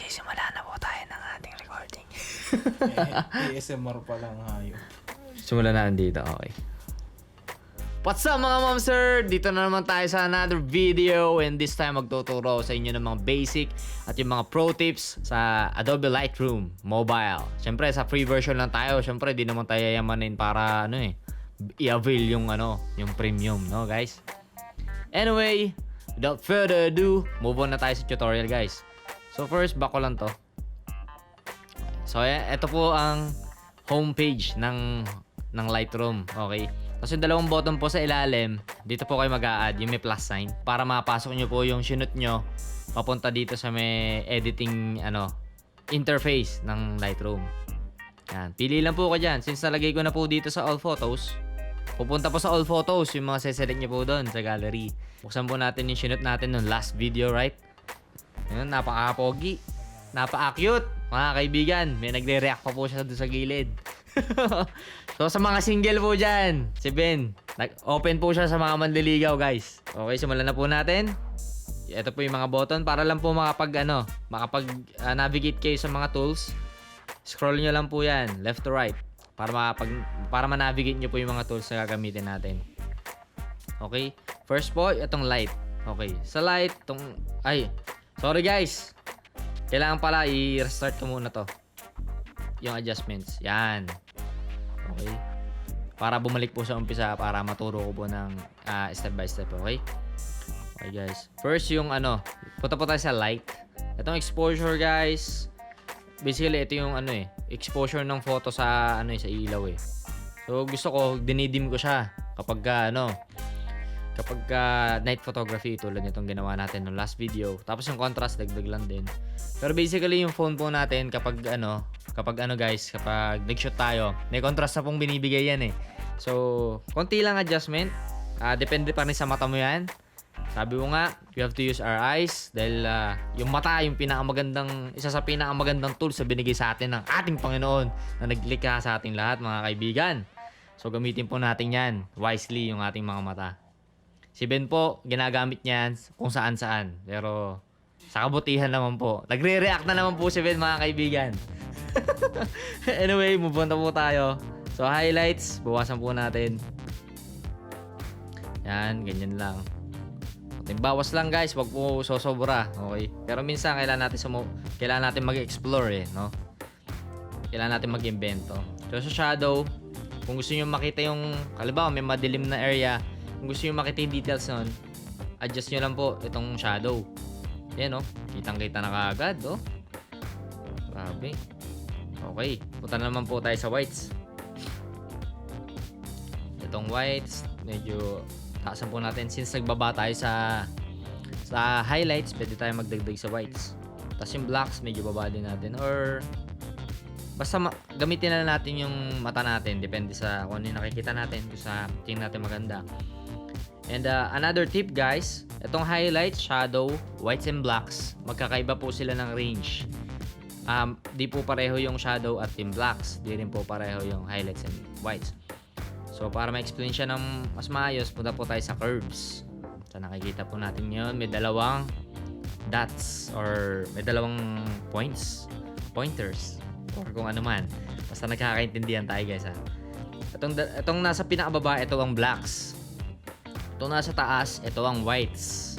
Okay, simula na po tayo ng ating recording. ASMR pa lang hayop. Simula na dito, okay. What's up mga mom sir? Dito na naman tayo sa another video, and this time magtuturo sa inyo ng mga basic at yung mga pro tips sa Adobe Lightroom Mobile. Siyempre sa free version lang tayo. Siyempre di naman tayo yayamanin para i-avail yung yung premium, no guys? Anyway, without further ado, move on na tayo sa tutorial guys. So first, back ko lang to. So ito po ang homepage ng Lightroom, okay? Tapos yung dalawang button po sa ilalim, dito po kayo mag-a-add yung may plus sign para mapasok nyo po yung sinut nyo papunta dito sa may editing interface ng Lightroom. Yan, pili lang po ko dyan. Since nalagay ko na po dito sa all photos, pupunta po sa all photos yung mga seselect nyo po doon sa gallery. Buksan po natin yung sinut natin nung last video, right? Yun, napaka-pogi, napaka-cute mga kaibigan. May nagre-react pa po siya doon sa gilid. So sa mga single po dyan, si Ben, nag-open po siya sa mga manliligaw guys. Okay, simulan na po natin. Ito po yung mga button para lang po makapag-navigate kayo sa mga tools. Scroll nyo lang po yan, left to right, para ma-navigate nyo po yung mga tools na gagamitin natin. Okay, first po, itong light. Okay, sa light, sorry guys, kailangan pala i-restart ko muna to, yung adjustments, yan. Okay, para bumalik po sa umpisa, para maturo ko po ng step by step. Okay, okay guys, first yung punta po tayo sa light. Itong exposure guys, basically ito yung exposure ng photo sa sa ilaw eh. So gusto ko dinidim ko siya kapag night photography, tulad nitong ginawa natin no last video. Tapos yung contrast dagdag lang din. Pero basically yung phone po natin kapag guys, kapag nag-shoot tayo, may contrast na pong binibigay yan eh. So konti lang adjustment, depende pa rin sa mata mo yan. Sabi ko nga, you have to use our eyes dahil yung mata yung isa sa pinakamagandang tools na binigay sa atin ng ating Panginoon na naglikha sa ating lahat mga kaibigan. So gamitin po natin yan wisely, yung ating mga mata. Si Ben po, ginagamit niyan kung saan-saan. Pero sa kabutihan naman po. Nagre-react na naman po si Ben mga kaibigan. Anyway, move on na po tayo. So highlights, bawasan po natin. Yan, ganyan lang. Bawas lang guys, wag po sosobra, okay? Pero minsan kailangan natin mag-explore no? Kailangan natin mag-invento. So sa shadow, kung gusto niyo makita yung, halimbawa may madilim na area, kung gusto niyo makita yung details nun, adjust niyo lang po itong shadow. Yan kitang-kita na kaagad, Grabe. Okay, punta naman po tayo sa whites. Itong whites, medyo taasan po natin since nagbaba tayo sa highlights, pwede tayo magdagdag sa whites. Tapos yung blacks medyo baba din natin, or basta gamitin na natin yung mata natin, depende sa kung ano yung nakikita natin, kung sa tingin natin maganda. And another tip guys, itong highlights, shadow, whites and blacks, magkakaiba po sila ng range. Di po pareho yung shadow at yung blacks, di rin po pareho yung highlights and whites. So para ma-explain siya ng mas maayos, punta po tayo sa curves. So nakikita po natin yun, may dalawang dots or may dalawang pointers or kung ano man. Basta nagkakaintindihan tayo guys ha. Itong nasa pinakababa, ito ang blacks. Itong nasa taas, ito ang whites.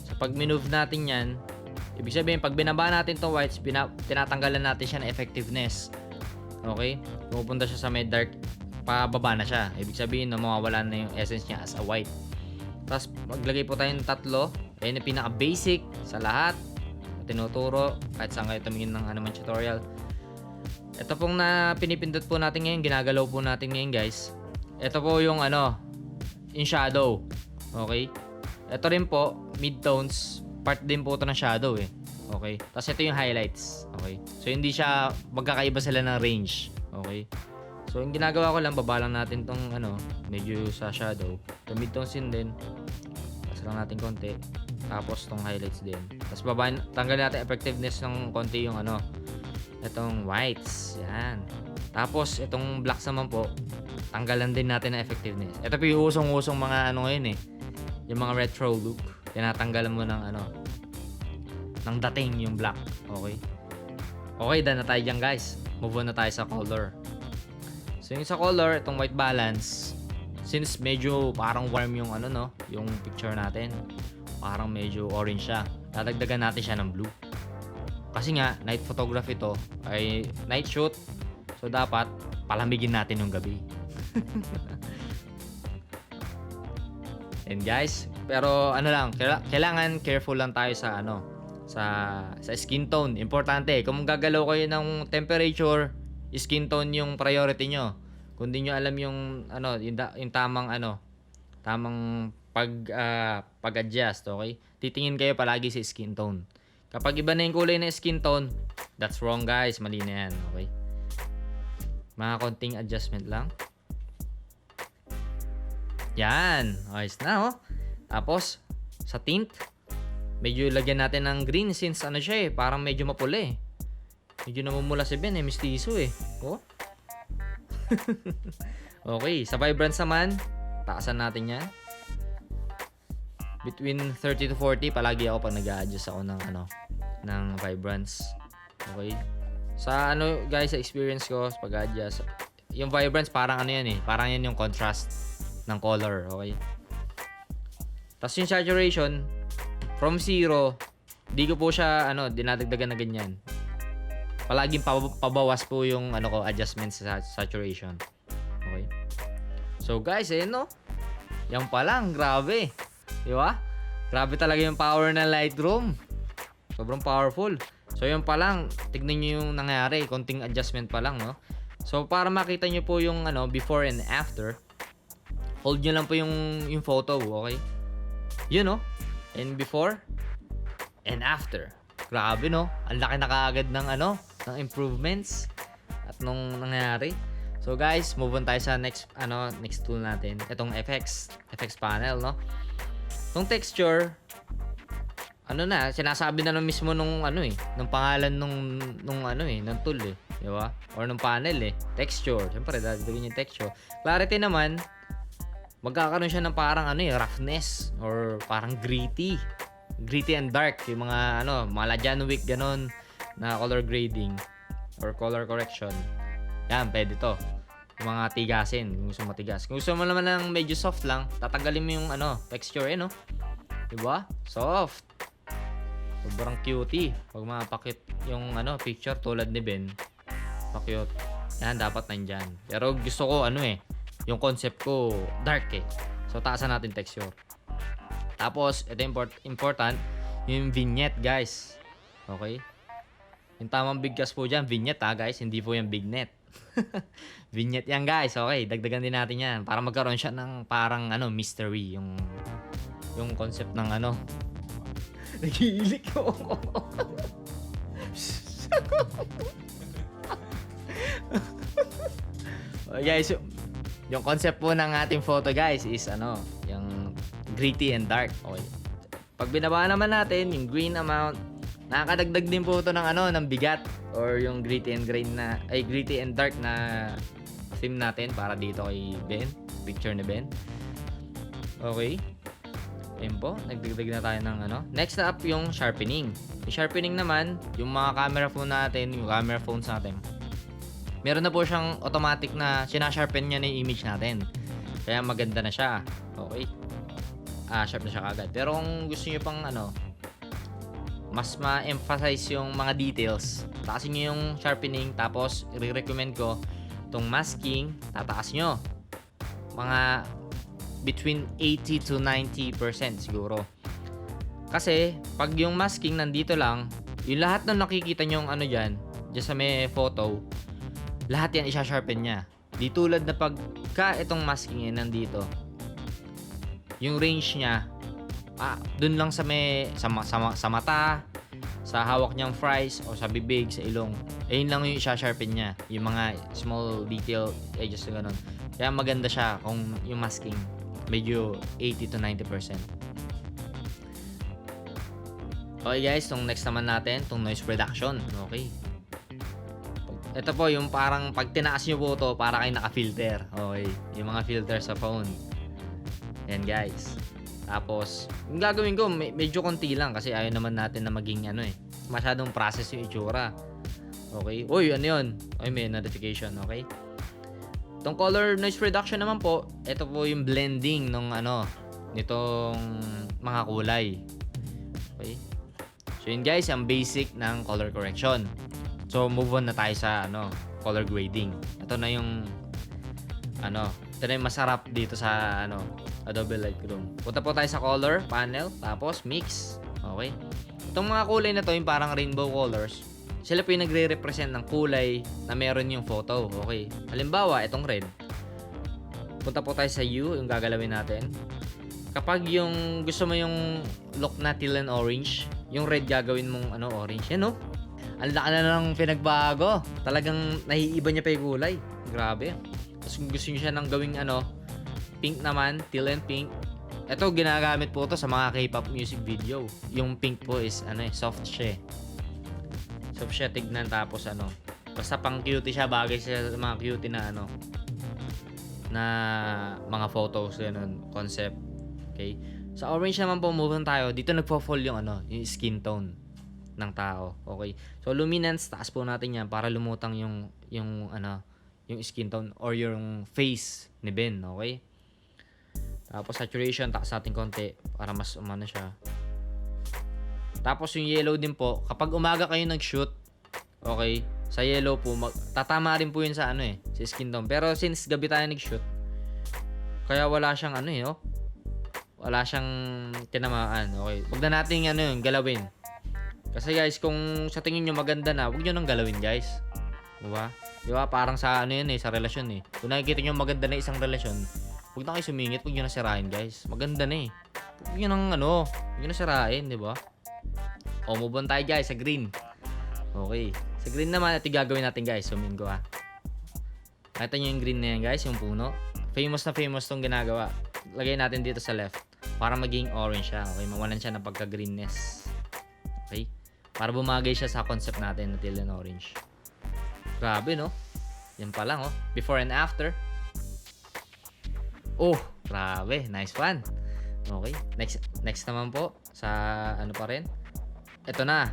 So pag minove natin yan, ibig sabihin pag binaba natin itong whites, tinatanggalan natin siya ng effectiveness. Okay? Pupunta siya sa may dark, pababa na siya. Ibig sabihin mawawala na yung essence niya as a white. Tapos maglagay po tayo ng tatlo. Ayun yung pinaka basic sa lahat, tinuturo kahit saan kayo tumingin ng man tutorial. Ito pong pinipindot po natin ngayon, ginagalaw po natin ngayon guys. Ito po yung yung shadow. Okay, ito rin po midtones, part din po ito ng shadow eh. Okay, tapos ito yung highlights. Okay, so hindi siya magkakaiba sila ng range. Okay, so yung ginagawa ko lang, baba lang natin tong medyo sa shadow. So midtones din. Tapos lang natin konti. Tapos tong highlights din. Tapos tanggalin natin effectiveness ng konti yung itong whites. Yan. Tapos itong blacks naman po, tanggalan din natin ng effectiveness. Ito po yung usong-usong mga ngayon eh. Yung mga retro look. Tinatanggalan mo ng ng dating yung black. Okay? Okay, done na tayo dyan guys. Move on na tayo sa color. So yung sa color, itong white balance, since medyo parang warm yung ano no, yung picture natin, parang medyo orange siya, dadagdagan natin siya ng blue. Kasi nga, night photography to, ay night shoot, so dapat palamigin natin yung gabi. And guys, pero ano lang, kailangan careful lang tayo sa ano, sa skin tone. Importante, kung gagalaw kayo ng temperature, skin tone yung priority nyo. Kung di nyo alam yung ano, yung tamang ano, tamang pag-adjust, okay? Titingin kayo palagi sa skin tone. Kapag iba na yung kulay ng skin tone, that's wrong guys, mali na yan, okay? Mga konting adjustment lang. Yan, ayos na oh. Tapos, sa tint, medyo lagyan natin ng green since ano siya eh, parang medyo mapula eh. Medyo namumula si Ben eh, mistiso eh. Oh. Okay, sa vibrance naman, taasan natin yan. Between 30 to 40, palagi ako pag nag-a-adjust ako ng ano, ng vibrance. Okay. Sa ano guys, sa experience ko sa pag-adjust, yung vibrance parang ano yan eh, parang yan yung contrast ng color, okay? Tapos yung saturation, from 0, di ko po siya ano, dinadagdagan na ganyan. Palaging pabawas po yung ano ko, adjustments sa saturation. Okay? So guys, ayun no. Yan pa lang, grabe. Di ba? Grabe talaga yung power ng Lightroom. Sobrang powerful. So yun pa lang, tignan nyo yung nangyari, konting adjustment pa lang, no? So para makita nyo po yung ano, before and after, hold nyo lang po yung photo, okay? Yun, no? And before and after. Grabe, no? Ang laki na kaagad ng ano, ng improvements at nung nangyari. So guys, move on tayo sa next tool natin. Itong FX panel, no? Itong texture, ano na, sinasabi na mismo nung ano eh, nung pangalan nung ano eh, ng tool eh, di ba? Or nung panel eh, texture. Siyempre, dadagdagan yung texture. Clarity naman, magkakaroon siya ng parang ano eh, roughness or parang gritty and dark, yung mga ano, mga Janwick ganon na color grading or color correction. Yan, pwede to. Yung mga tigasin, kung gusto matigas. Kung gusto mo naman ng medyo soft lang, tatanggalin mo yung ano, texture eh, no? Diba? Soft. Sobrang cutie. Pag mapakit yung ano, picture tulad ni Ben, pakute. Yan, dapat nandyan. Pero gusto ko ano eh, yung concept ko dark eh. So taasan natin texture. Tapos ito important, yung vignette guys. Okay? Yung tamang bigkas po dyan, vignette ha guys, hindi po yung bignet. Vignette yan guys. Okay, dagdagan din natin yan para magkaroon siya ng parang ano, mystery, yung concept ng ano. Nagiilik ko. Guys, yung concept po ng ating photo guys is ano, yung gritty and dark. Okay. Pag binaba naman natin yung green amount, nakakadagdag din po ito ng ano, ng bigat or yung gritty and dark na theme natin para dito kay Ben, picture ni Ben. Okay. Ayun po, nagdagdag na tayo ng ano. Next up yung sharpening. Yung sharpening naman, yung mga camera phone natin, yung camera phones natin, meron na po siyang automatic na sinasharpen niya na yung image natin. Kaya maganda na siya. Okay. Sharp na siya kagad. Pero kung gusto niyo pang ano, mas ma-emphasize yung mga details, taasin niyo yung sharpening. Tapos, i-recommend ko itong masking, tataas nyo. Mga between 80 to 90% siguro. Kasi, pag yung masking nandito lang, yung lahat ng nakikita nyo ano dyan sa may photo, lahat yan isa-sharpen niya. Di tulad na pagka itong masking yan nandito, yung range niya, dun lang sa mata, sa hawak niyang fries, o sa bibig, sa ilong. Ayun lang yung isa-sharpen niya. Yung mga small detail edges na ganun. Kaya maganda siya kung yung masking medyo 80 to 90%. Okay guys, itong next naman natin, itong noise reduction. Okay. Ito po yung parang pag tinaas nyo po ito, para kayo naka-filter. Okay. Yung mga filter sa phone. Yan guys. Tapos, yung gagawin ko, medyo konti lang kasi ayaw naman natin na maging ano eh, masyadong process yung itsura. Okay? Uy, ano yun? Ay, may notification. Okay? Itong color noise reduction naman po, ito po yung blending ng nitong mga kulay. Okay? So yun guys, ang basic ng color correction. So move on na tayo sa color grading. Ito na yung ito na yung masarap dito sa Adobe Lightroom. Punta po tayo sa color panel, tapos mix. Okay? Itong mga kulay na to, yung parang rainbow colors, sila po yung nagre-represent ng kulay na meron yung photo. Okay? Halimbawa, itong red. Punta po tayo sa hue, yung gagalawin natin. Kapag yung gusto mo yung look na teal and orange, yung red gagawin mong orange. Yan no? Ang laki na ng pinagbago. Talagang naiiba niya pa yung kulay. Grabe. Tapos kung gusto niyo siya ng gawing pink naman, teal and pink. Ito ginagamit po to sa mga K-pop music video. Yung pink po is soft siya. Soft siya tignan, tapos basta pang cutie siya, bagay siya sa mga cutie na na mga photos, ganun, concept. Okay? Sa orange naman po, move on tayo. Dito nagfo-fall yung yung skin tone ng tao. Okay? So luminance, taas po natin yan para lumutang yung skin tone or yung face ni Ben. Okay? Tapos saturation, taas natin konti para mas siya. Tapos yung yellow din po, kapag umaga kayo nag-shoot, okay, sa yellow po, tatama rin po yun sa sa skin tone. Pero since gabi tayo nag-shoot, kaya wala siyang wala siyang tinamaan. Okay, huwag na natin yung galawin. Kasi guys, kung sa tingin nyo maganda na, huwag nyo nang galawin guys. Diba? Diba? Parang sa sa relasyon eh. Kung nakikita nyo maganda na isang relasyon, huwag na kayo sumingit, huwag nyo na sirain guys. Maganda na eh. Huwag nyo nang huwag nyo na sirain, diba? O, move on tayo guys sa green. Okay. Sa green naman, ito gagawin natin guys. Zoom in ko Nakita nyo yung green na yan guys, yung puno. Famous na famous tong ginagawa. Lagay natin dito sa left para maging orange siya. Okay, mawalan siya ng pagka-greenness. Okay? Para bumagay siya sa concept natin na teal and orange. Grabe no? Yan pa lang Before and after. Oh, grabe. Nice one. Okay. Next naman po sa pa rin. Ito na.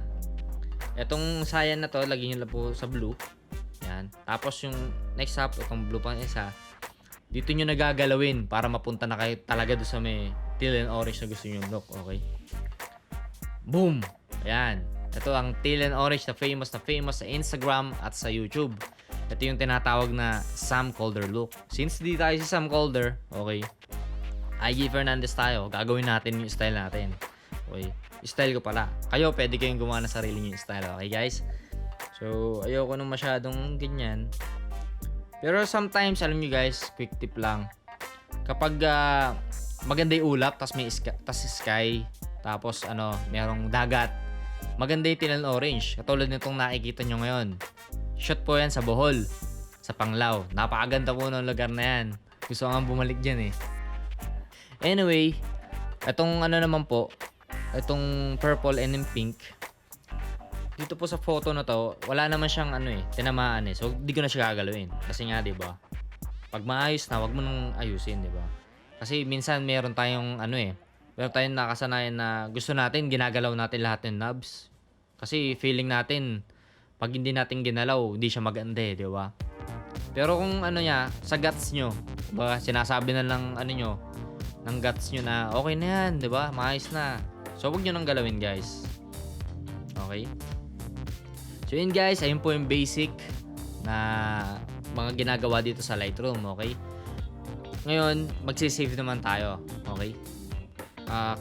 Etong cyan na to, lagyan nyo lang po sa blue. Yan. Tapos yung next up, itong blue pang isa, dito nyo nagagalawin para mapunta na kayo talaga doon sa may teal and orange na gusto nyo look. Okay? Boom! Ayan. Ito ang teal and orange na famous sa Instagram at sa YouTube. Ito yung tinatawag na Sam Calder look. Since di tayo si Sam Calder, okay, IG Fernandez tayo. Gagawin natin yung style natin. Okay? Style ko pala. Kayo, pwede kayong gumawa ng sarili nyo style. Okay, guys? So, ayoko nung masyadong ganyan. Pero sometimes, alam nyo guys, quick tip lang. Kapag maganda yung ulap, tas may sky, tapos merong dagat, maganda yung teal and orange. Katulad nitong nakikita nyo ngayon. Shot po yan sa Bohol, sa Panglao. Napakaganda po ng lugar na yan. Gusto ko nga bumalik dyan eh. Anyway, itong naman po, itong purple and yung pink, dito po sa photo na to, wala naman siyang tinamaan eh. So, di ko na siya gagalawin. Kasi nga, di ba? Pag maayos na, wag mo nang ayusin, di ba? Kasi minsan meron tayong meron tayong nakasanayan na gusto natin, ginagalaw natin lahat ng knobs. Kasi feeling natin, pag hindi natin ginalaw, hindi siya maganda eh, di ba? Pero kung sa guts nyo, diba, sinasabi na lang ng guts nyo na okay na yan, di ba? Maayos na. So, wag nyo nang galawin, guys. Okay? So, yun guys, ayun po yung basic na mga ginagawa dito sa Lightroom, okay? Ngayon, magsisave naman tayo, okay?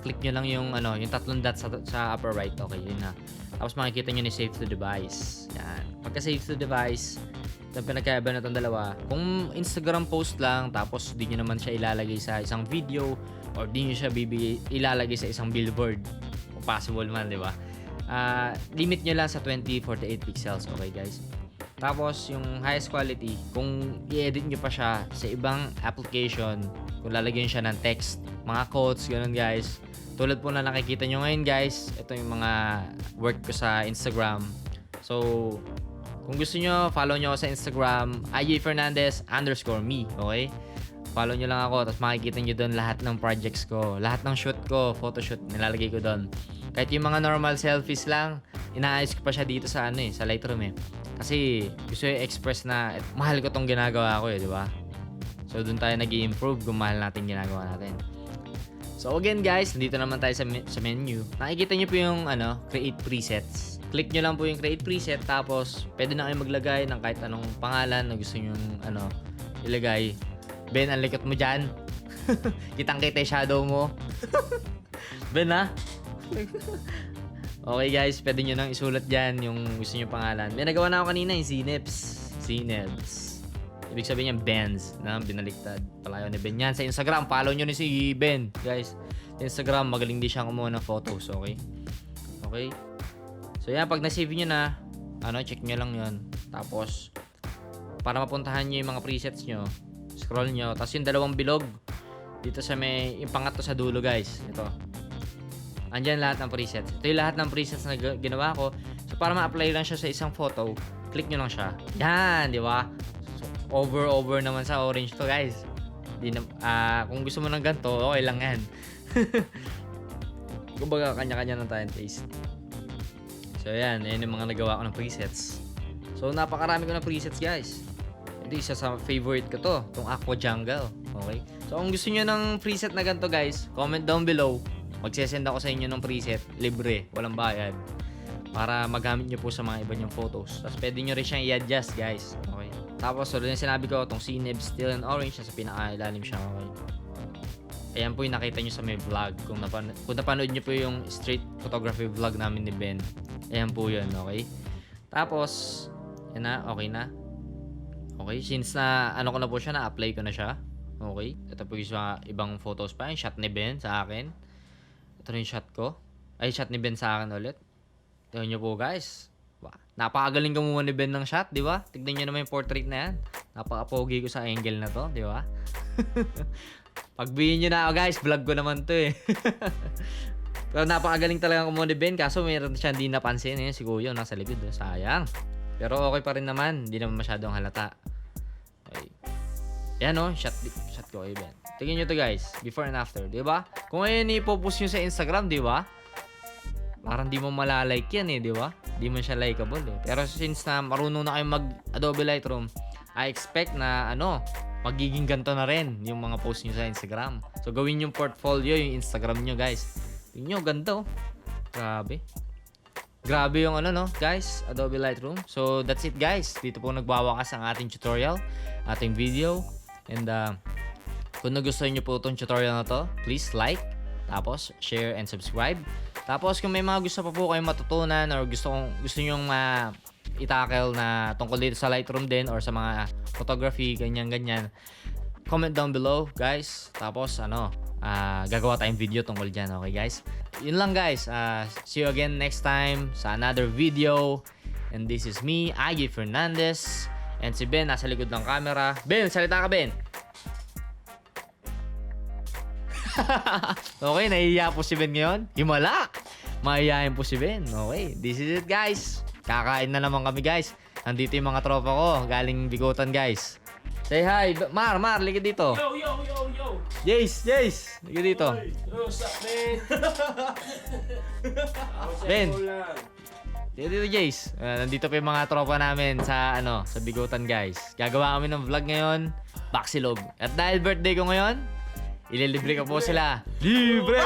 Click nyo lang yung tatlong dots sa upper right, okay? Yun na. Tapos makikita nyo ni save to device. Yan. Pagka save to device, yung pinagkaiba na itong dalawa, kung Instagram post lang, tapos di nyo naman siya ilalagay sa isang video, or di nyo siya ilalagay sa isang billboard, kung possible man, di ba? Limit nyo lang sa 2048 pixels, okay guys? Tapos yung highest quality, kung i-edit nyo pa siya sa ibang application, kung lalagyan siya ng text, mga quotes, ganun guys. Tulad po na nakikita nyo ngayon guys, ito yung mga work ko sa Instagram. So, kung gusto nyo, follow nyo ako sa Instagram, @Fernandez_me, okay? Follow nyo lang ako, tapos makikita nyo doon lahat ng projects ko, lahat ng shoot ko, photoshoot, nilalagay ko doon. Kahit yung mga normal selfies lang, inaayos ko pa siya dito sa ano sa Lightroom eh. Kasi gusto i-express na mahal ko tong ginagawa ko eh, di ba? So doon tayo nag-i-improve kung mahal natin ginagawa natin. So again guys, nandito naman tayo sa menu. Nakikita nyo po yung create presets. Click nyo lang po yung create preset, tapos pwede na kayo maglagay ng kahit anong pangalan na gusto nyo ilagay. Ben, ang likot mo dyan. Kitang-kita yung shadow mo. Ben ha? Okay guys, pwede nyo nang isulat dyan yung gusto nyo pangalan. May nagawa na ako kanina yung Zinebs. Ibig sabihin niya Benz na binaliktad. Palayo ni Ben yan. Sa Instagram, follow nyo ni si Ben. Guys, sa Instagram, magaling din siya kumuha ng photos. Okay? Okay? So yan, pag na-save nyo na, check nyo lang yon. Tapos, para mapuntahan nyo yung mga presets nyo, scroll nyo. Tapos yung dalawang bilog, dito sa yung pangatlo sa dulo guys. Ito. Andyan lahat ng presets. Ito yung lahat ng presets na ginawa ko. So para ma-apply lang siya sa isang photo, click nyo lang siya. Yan, di ba? Over naman sa orange to guys. Kung gusto mo ng ganito, okay lang yan. Kumbaga kanya-kanya ng tayong taste. So yan yung mga nagawa ko ng presets. So napakarami ko ng presets guys. Ito isa sa favorite ko to, itong Aqua Jungle. Okay? So kung gusto nyo ng preset na ganito guys, comment down below. Magsesend ako sa inyo ng preset, libre, walang bayad. Para magamit nyo po sa mga iba nyong photos. Tapos pwede nyo rin siyang i-adjust guys. Okay? Tapos so yung sinabi ko, itong Zinebs Steel and Orange, nasa pinaka-ilalim siya. Okay? Ayan po yung nakita nyo sa may vlog. Kung napanood nyo po yung street photography vlog namin ni Ben. Ayan po yun, okay? Tapos, yan na, okay na. Okay, since na ko na po siya, na-apply ko na siya. Okay, ito po yung sa ibang photos pa. Yung shot ni Ben sa akin. Ito rin yung shot ko. Ay, shot ni Ben sa akin ulit. Tignan nyo po guys. Napakagaling kumuha ni Ben ng shot, di ba? Tignan nyo naman yung portrait na yan. Napaka-pogi ko sa angle na to, di ba? Pagbihin nyo na ako guys, vlog ko naman to eh. Pero napakagaling talaga kumuha ni Ben. Kaso mayroon siya hindi napansin eh. Si Kuya nasa likod, sayang. Pero okay pa rin naman. Hindi naman masyadong halata. Okay. Yan shot ko kay Ben. Tingnan nyo to guys, before and after, di ba? Kung ngayon ipopost nyo sa Instagram, di ba? Parang di mo malalike yan eh, di ba? Di mo siya likeable eh. Pero since na marunong na kayo mag Adobe Lightroom, I expect na magiging ganito na rin yung mga post nyo sa Instagram. So gawin yung portfolio, yung Instagram nyo guys. Tingnan nyo, ganito. Grabe yung guys, Adobe Lightroom. So that's it guys. Dito po nagwawakas ang ating tutorial, ating video. And kung nagustuhan nyo po itong tutorial na to, please like, tapos share and subscribe. Tapos kung may mga gusto pa po kayong matutunan or gusto nyong i-tackle na tungkol dito sa Lightroom din or sa mga photography, ganyan, comment down below guys. Tapos gagawa tayong video tungkol dyan, okay guys? Yun lang guys. See you again next time sa another video. And this is me, Agi Fernandez. And si Ben nasa likod ng camera. Ben, salita ka Ben! Okay, nahihiya po si Ben ngayon. Himala! Mahihiyain po si Ben. Okay, this is it guys. Kakain na naman kami guys. Nandito yung mga tropa ko. Galing Bigutan guys. Say hi. Mar, liga dito. Yo! Jace, liga dito. What's up, man? Ben. Dito Jace. Nandito pa yung mga tropa namin sa sa Bigutan guys. Gagawa kami ng vlog ngayon. Baksilog. At dahil birthday ko ngayon, ililibre ko po sila. Libre!